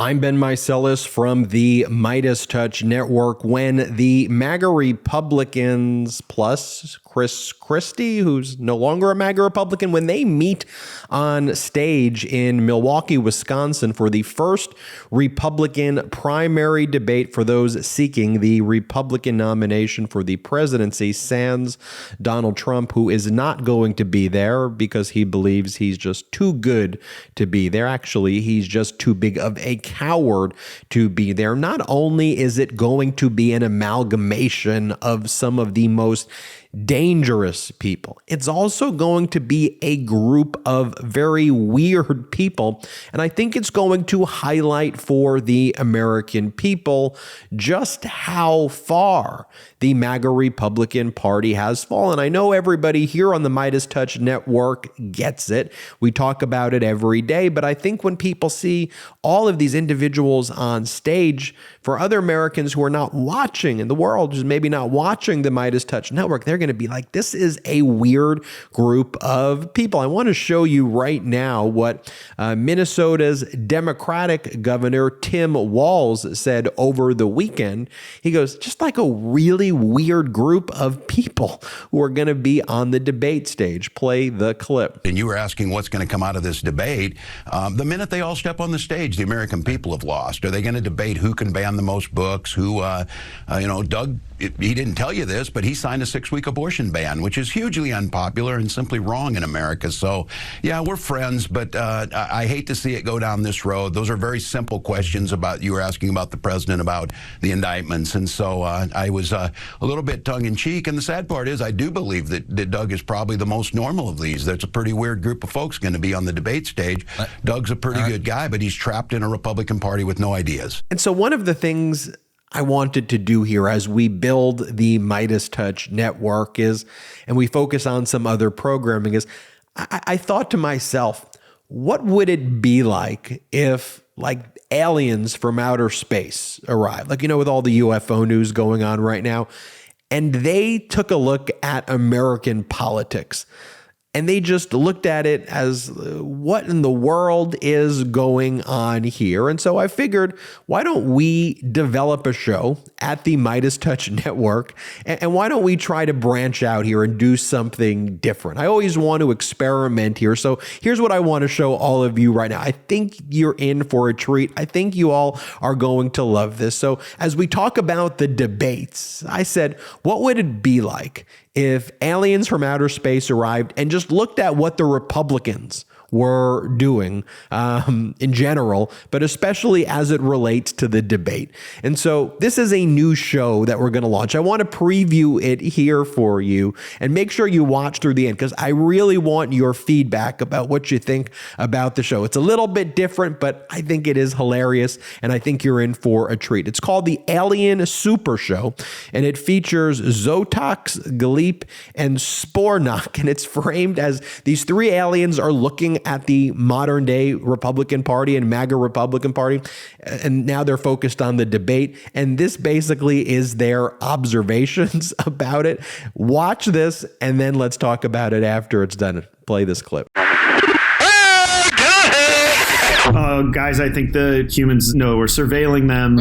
I'm Ben Meiselas from the MeidasTouch Network. When the MAGA Republicans plus Chris Christie, who's no longer a MAGA Republican, when they meet on stage in Milwaukee, Wisconsin for the first Republican primary debate for those seeking the Republican nomination for the presidency, sans Donald Trump, who is not going to be there because he believes he's just too good to be there. Actually, he's just too big of a coward to be there. Not only is it going to be an amalgamation of some of the most dangerous people, it's also going to be a group of very weird people. And I think it's going to highlight for the American people just how far the MAGA Republican Party has fallen. I know everybody here on the MeidasTouch Network gets it. We talk about it every day, but I think when people see all of these individuals on stage, for other Americans who are not watching in the world, who's maybe not watching the MeidasTouch Network, they're going to be like, this is a weird group of people. I want to show you right now what Minnesota's Democratic Governor Tim Walz said over the weekend. He goes, just like a really weird group of people who are going to be on the debate stage. Play the clip. And you were asking what's going to come out of this debate. The minute they all step on the stage, the American people have lost. Are they going to debate who can ban the most books? Who, Doug, he didn't tell you this, but he signed a 6-week abortion ban, which is hugely unpopular and simply wrong in America. So, yeah, we're friends, but I hate to see it go down this road. Those are very simple questions about, you were asking about the president, about the indictments. And so I was a little bit tongue-in-cheek. And the sad part is I do believe that Doug is probably the most normal of these. There's a pretty weird group of folks going to be on the debate stage. Doug's a pretty good guy, but he's trapped in a Republican Party with no ideas. And so one of the things I wanted to do here as we build the MeidasTouch Network is, and we focus on some other programming, is I thought to myself, what would it be like if aliens from outer space arrived? With all the UFO news going on right now, and they took a look at American politics. And they just looked at it as what in the world is going on here. And so I figured, why don't we develop a show at the MeidasTouch Network? And why don't we try to branch out here and do something different? I always want to experiment here. So here's what I want to show all of you right now. I think you're in for a treat. I think you all are going to love this. So as we talk about the debates, I said, what would it be like if aliens from outer space arrived and just looked at what the Republicans were doing in general, but especially as it relates to the debate? And so this is a new show that we're going to launch. I want to preview it here for you and make sure you watch through the end because I really want your feedback about what you think about the show. It's a little bit different, but I think it is hilarious and I think you're in for a treat. It's called the Alien Super Show and it features Zotox, Gleep, and Spornock, and it's framed as these three aliens are looking at the modern day Republican Party and MAGA Republican Party. And now they're focused on the debate. And this basically is their observations about it. Watch this and then let's talk about it after it's done. Play this clip. Guys, I think the humans know we're surveilling them.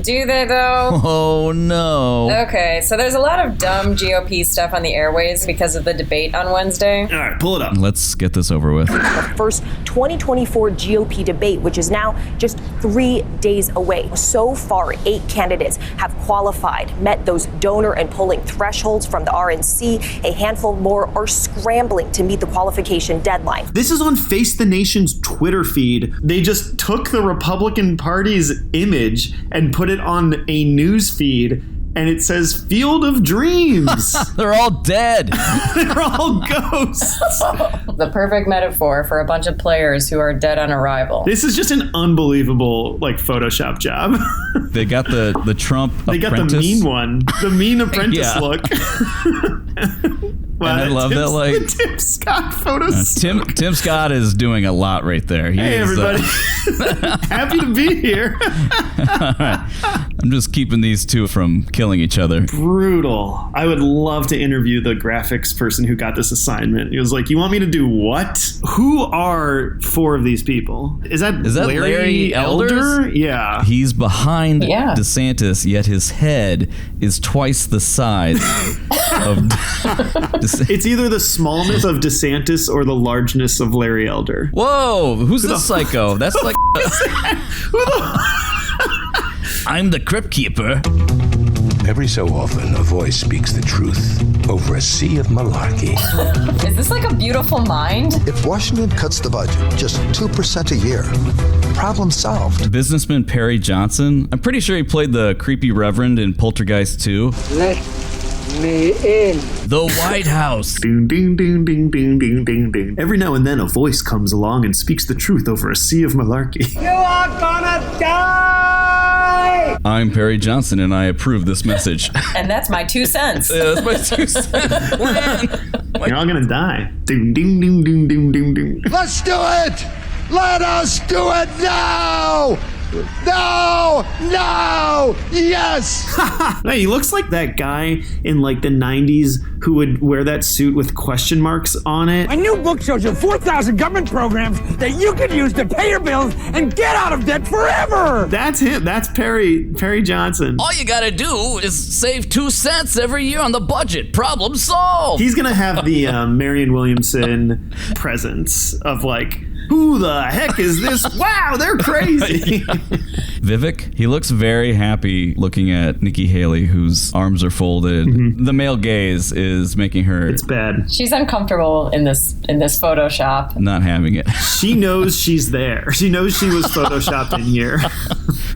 Do they, though? Oh, no. Okay, so there's a lot of dumb GOP stuff on the airways because of the debate on Wednesday. All right, pull it up. Let's get this over with. The first 2024 GOP debate, which is now just 3 days away. So far, 8 candidates have qualified, met those donor and polling thresholds from the RNC. A handful more are scrambling to meet the qualification deadline. This is on Face the Nation's Twitter feed. They just took the Republican Party's image and put it on a news feed, and it says Field of Dreams. They're all dead. They're all ghosts. The perfect metaphor for a bunch of players who are dead on arrival. This is just an unbelievable, Photoshop job. They got the Trump They apprentice. got the mean one. The mean apprentice Yeah. look. Wow, and I love that, like, the Tim Scott photos. Tim Scott is doing a lot right there. Hey, everybody. Happy to be here. I'm just keeping these two from killing each other. Brutal. I would love to interview the graphics person who got this assignment. He was like, you want me to do what? Who are 4 of these people? Is that Larry Elder? Yeah. He's behind Yeah. DeSantis, yet his head is twice the size of DeSantis. It's either the smallness of DeSantis or the largeness of Larry Elder. Whoa, who's this psycho? That's like... I'm the crypt keeper. Every so often, a voice speaks the truth over a sea of malarkey. Is this like a beautiful mind? If Washington cuts the budget just 2% a year, problem solved. Businessman Perry Johnson. I'm pretty sure he played the creepy reverend in Poltergeist 2. Let me in. The White House. Ding, ding, ding, ding, ding, ding, ding, ding. Every now and then, a voice comes along and speaks the truth over a sea of malarkey. You are gonna die! I'm Perry Johnson, and I approve this message. And that's my 2 cents. Yeah, that's my 2 cents. You're all gonna die. Ding, ding, ding, ding, ding, ding, ding. Let's do it! Let us do it now! No! No! Yes! Hey, he looks like that guy in like the 90s who would wear that suit with question marks on it. My new book shows you 4,000 government programs that you can use to pay your bills and get out of debt forever! That's him. That's Perry Johnson. All you gotta do is save 2 cents every year on the budget. Problem solved. He's gonna have the Marianne Williamson presence of like, who the heck is this? Wow, they're crazy. Vivek, he looks very happy looking at Nikki Haley, whose arms are folded. Mm-hmm. The male gaze is making her... It's bad. She's uncomfortable in this Photoshop. Not having it. She knows she's there. She knows she was photoshopped in here.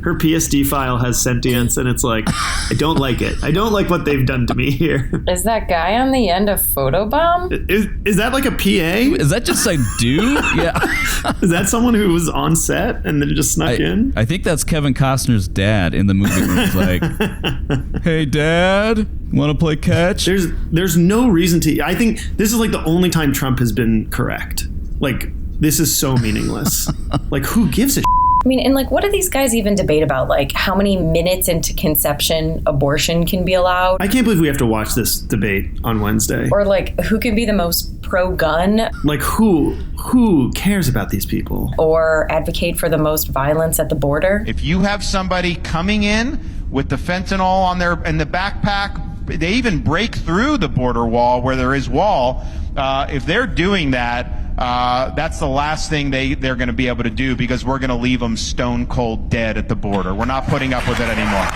Her PSD file has sentience, and it's like, I don't like it. I don't like what they've done to me here. Is that guy on the end a photobomb? Is that like a PA? Is that just a dude? Yeah. Is that someone who was on set and then just snuck in? I think that's Kevin Costner's dad in the movie where he's like, hey, Dad, want to play catch? There's no reason to. I think this is like the only time Trump has been correct. Like, this is so meaningless. Like, who gives a I mean, and like, what do these guys even debate about? Like, how many minutes into conception abortion can be allowed? I can't believe we have to watch this debate on Wednesday. Or like, who can be the most pro-gun? Like, who cares about these people? Or advocate for the most violence at the border? If you have somebody coming in with the fentanyl on in the backpack, they even break through the border wall where there is wall. If they're doing that, that's the last thing they're going to be able to do, because we're going to leave them stone cold dead at the border. We're not putting up with it anymore.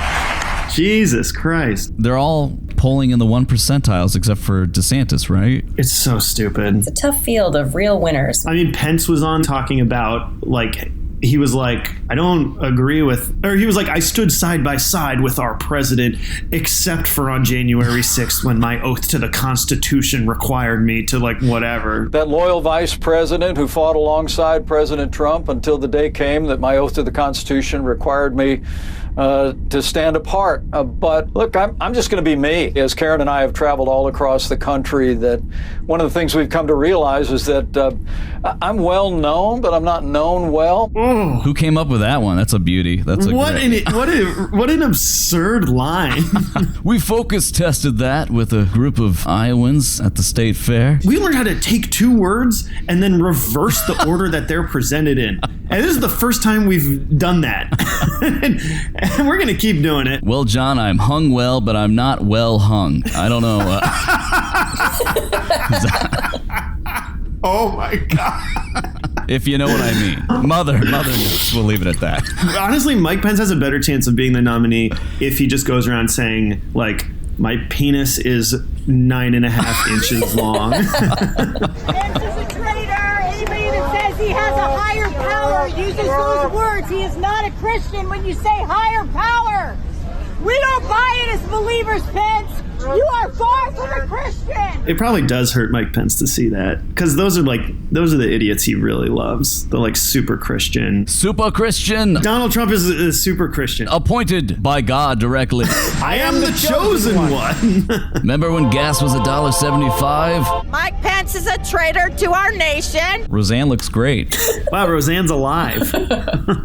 Jesus Christ. They're all polling in the 1 percentiles except for DeSantis, right? It's so stupid. It's a tough field of real winners. I mean, Pence was on talking about, like, he was like, I don't agree with, or he was like, I stood side by side with our president, except for on January 6th when my oath to the Constitution required me to, like, whatever. That loyal vice president who fought alongside President Trump until the day came that my oath to the Constitution required me to stand apart. But look, I'm just going to be me. As Karen and I have traveled all across the country, that one of the things we've come to realize is that I'm well known, but I'm not known well. Who came up with that one? That's a beauty. That's a what an absurd line. We focus tested that with a group of Iowans at the state fair. We learned how to take 2 words and then reverse the order that they're presented in. And this is the first time we've done that. And we're going to keep doing it. Well, John, I'm hung well, but I'm not well hung. I don't know. Oh, my God. If you know what I mean. Mother knows. We'll leave it at that. Honestly, Mike Pence has a better chance of being the nominee if he just goes around saying, like, my penis is 9.5 inches long. Pence is a traitor. Anybody that says he has a higher power uses those words. He is not a Christian when you say higher power. We don't buy it as believers, Pence. You are far from a Christian. It probably does hurt Mike Pence to see that, because those are the idiots he really loves. The like super Christian. Super Christian. Donald Trump is a super Christian. Appointed by God directly. I am the chosen one. Remember when gas was $1.75? Mike Pence is a traitor to our nation. Roseanne looks great. Wow, Roseanne's alive.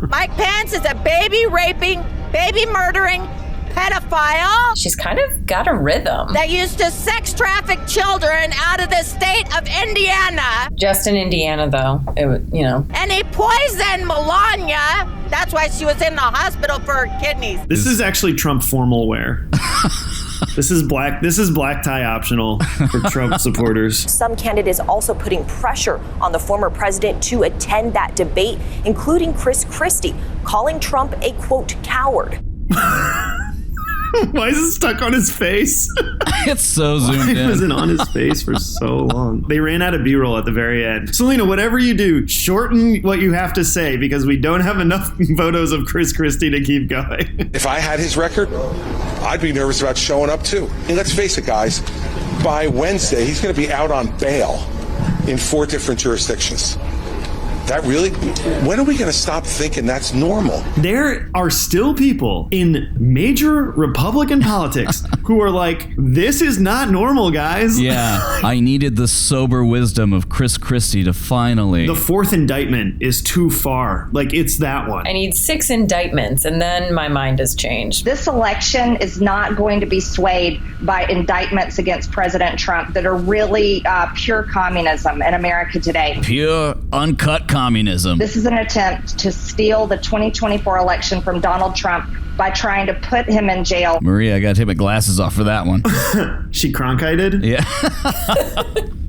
Mike Pence is a baby raping, baby murdering pedophile. She's kind of got a rhythm. That used to sex traffic children out of the state of Indiana. Just in Indiana, though. And he poisoned Melania. That's why she was in the hospital for her kidneys. This is actually Trump formal wear. This is black tie optional for Trump supporters. Some candidates also putting pressure on the former president to attend that debate, including Chris Christie, calling Trump a, quote, coward. Why is it stuck on his face? It's so zoomed in. It wasn't on his face for so long. They ran out of B-roll at the very end. Selena, whatever you do, shorten what you have to say, because we don't have enough photos of Chris Christie to keep going. If I had his record, I'd be nervous about showing up too. And let's face it, guys, by Wednesday, he's going to be out on bail in 4 different jurisdictions. That really? When are we going to stop thinking that's normal? There are still people in major Republican politics who are like, this is not normal, guys. Yeah, I needed the sober wisdom of Chris Christie to finally... The 4th indictment is too far. Like, it's that one. I need 6 indictments, and then my mind has changed. This election is not going to be swayed by indictments against President Trump that are really pure communism in America today. Pure, uncut communism. This is an attempt to steal the 2024 election from Donald Trump by trying to put him in jail. Maria, I gotta take my glasses off for that one. She Cronkited? Yeah.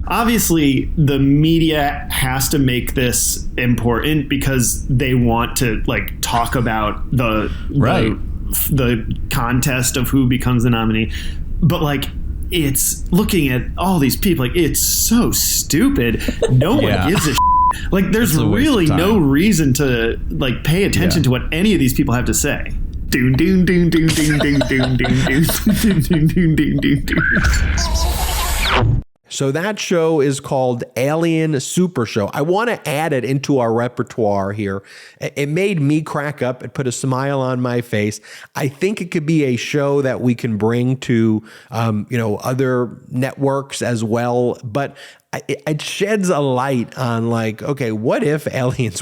Obviously, the media has to make this important because they want to talk about the contest of who becomes the nominee. But it's looking at all these people, it's so stupid. No one gives a there's really no reason to pay attention to what any of these people have to say. Doon doon doon doon doon doon doon doon doon doon doon doon. So that show is called Alien Super Show. I want to add it into our repertoire here. It made me crack up. It put a smile on my face. I think it could be a show that we can bring to, other networks as well. But it sheds a light on okay, what if aliens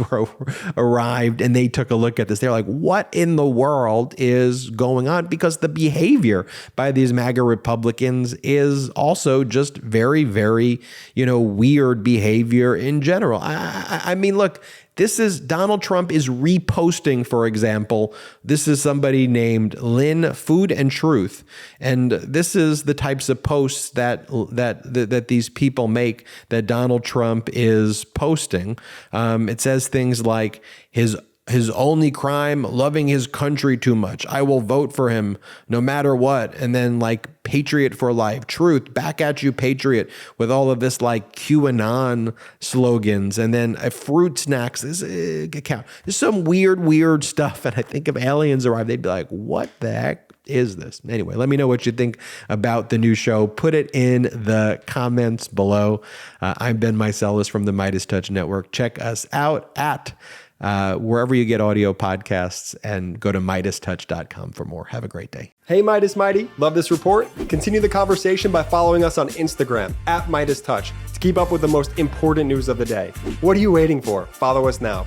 arrived and they took a look at this? They're like, what in the world is going on? Because the behavior by these MAGA Republicans is also just very, very, weird behavior in general. I mean, look, this is Donald Trump is reposting, for example. This is somebody named Lynn Food and Truth. And this is the types of posts that these people make that Donald Trump is posting. It says things like his only crime, loving his country too much. I will vote for him no matter what. And then Patriot for life, truth, back at you, Patriot, with all of this QAnon slogans. And then fruit snacks. There's some weird stuff. And I think if aliens arrived, they'd be like, what the heck is this? Anyway, let me know what you think about the new show. Put it in the comments below. I'm Ben Meiselas from the MeidasTouch Network. Check us out at wherever you get audio podcasts, and go to MeidasTouch.com for more. Have a great day. Hey, Midas Mighty. Love this report? Continue the conversation by following us on Instagram at MeidasTouch to keep up with the most important news of the day. What are you waiting for? Follow us now.